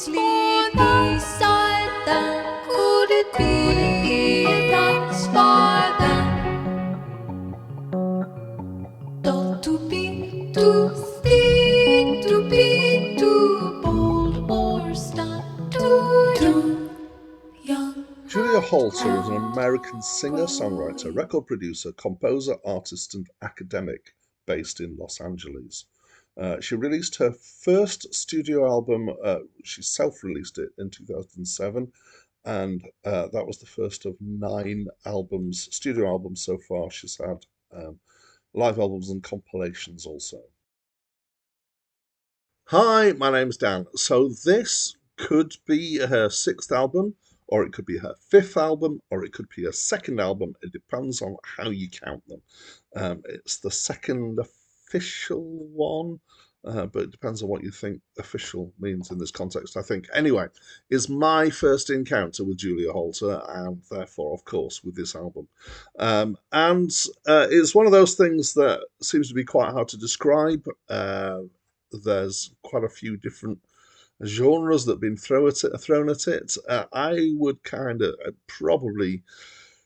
be beside them? Could it be that's for them? Not to be too thick, to be too bold, or stand too young. Julia Holter is an American singer, songwriter, record producer, composer, artist, and academic based in Los Angeles. She released her first studio album, she self released it in 2007, and that was the first of 9 studio albums so far. She's had live albums and compilations also. Hi, my name's Dan. So this could be her 6th album, or it could be her 5th album, or it could be her 2nd album. It depends on how you count them. It's the 2nd official one, but it depends on what you think official means in this context, I think. Anyway, it's my first encounter with Julia Holter, and therefore, of course, with this album. And it's one of those things that seems to be quite hard to describe. There's quite a few different genres that have been thrown at it. I would kind of probably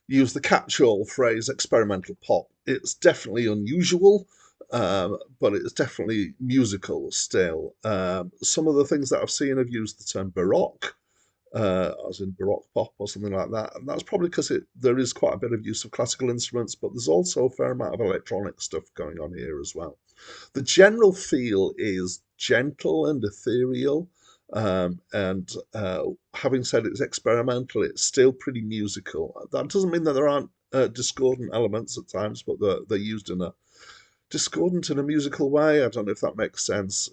use the catch-all phrase experimental pop. It's definitely unusual, but it's definitely musical still. Some of the things that I've seen have used the term Baroque, as in Baroque Pop or something like that. And that's probably because there is quite a bit of use of classical instruments, but there's also a fair amount of electronic stuff going on here as well. The general feel is gentle and ethereal, and having said it's experimental, it's still pretty musical. That doesn't mean that there aren't discordant elements at times, but they're used in a discordant in a musical way. I don't know if that makes sense.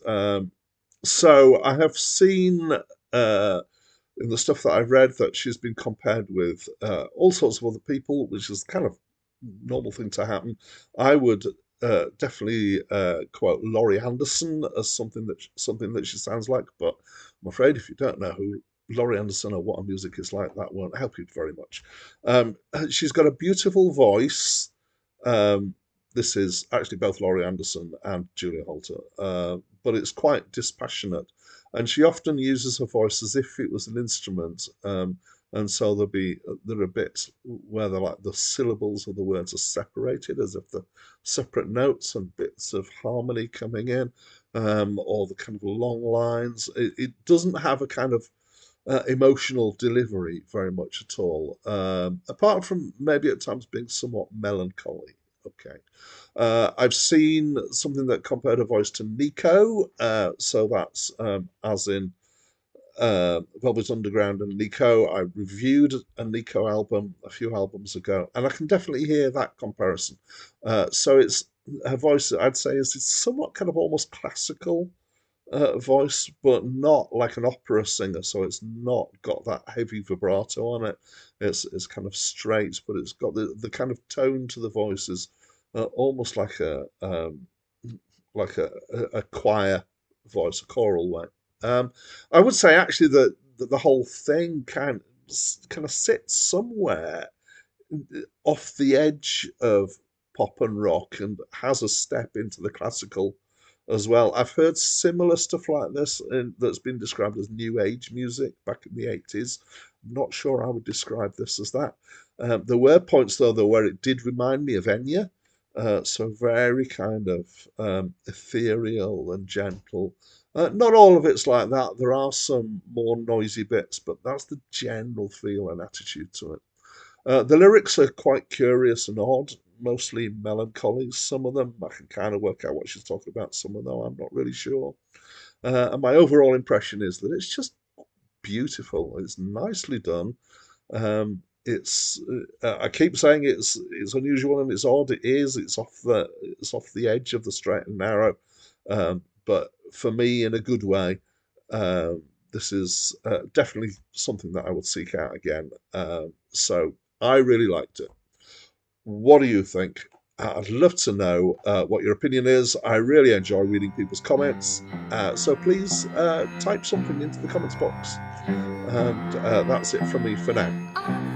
So I have seen in the stuff that I've read that she's been compared with all sorts of other people, which is kind of normal thing to happen. I would definitely quote Laurie Anderson as something that she sounds like, but I'm afraid if you don't know who Laurie Anderson or what her music is like, that won't help you very much. She's got a beautiful voice. This is actually both Laurie Anderson and Julia Holter, but it's quite dispassionate. And she often uses her voice as if it was an instrument, and so there are bits where the syllables of the words are separated, as if they're separate notes and bits of harmony coming in, or the kind of long lines. It doesn't have a kind of emotional delivery very much at all, apart from maybe at times being somewhat melancholy. Okay. I've seen something that compared her voice to Nico, so that's as in Velvet Underground and Nico. I reviewed a Nico album a few albums ago, and I can definitely hear that comparison. So it's her voice, I'd say, is somewhat kind of almost classical voice, but not like an opera singer. So it's not got that heavy vibrato on it. It's kind of straight, but it's got the kind of tone to the voice is almost like a choir voice, a choral way. I would say actually that the whole thing kind of sits somewhere off the edge of pop and rock and has a step into the classical as well. I've heard similar stuff like this that's been described as new age music back in the 80s. I'm not sure I would describe this as that. There were points though where it did remind me of Enya. So very kind of ethereal and gentle. Not all of it's like that. There are some more noisy bits, but that's the general feel and attitude to it. The lyrics are quite curious and odd, mostly melancholy. Some of them I can kind of work out what she's talking about. Some of them I'm not really sure. And my overall impression is that it's just beautiful. It's nicely done. It's I keep saying it's unusual and it's odd. It is. It's off the edge of the straight and narrow. But for me, in a good way, this is definitely something that I would seek out again. So I really liked it. What do you think? I'd love to know what your opinion is. I really enjoy reading people's comments. So please type something into the comments box. And that's it from me for now.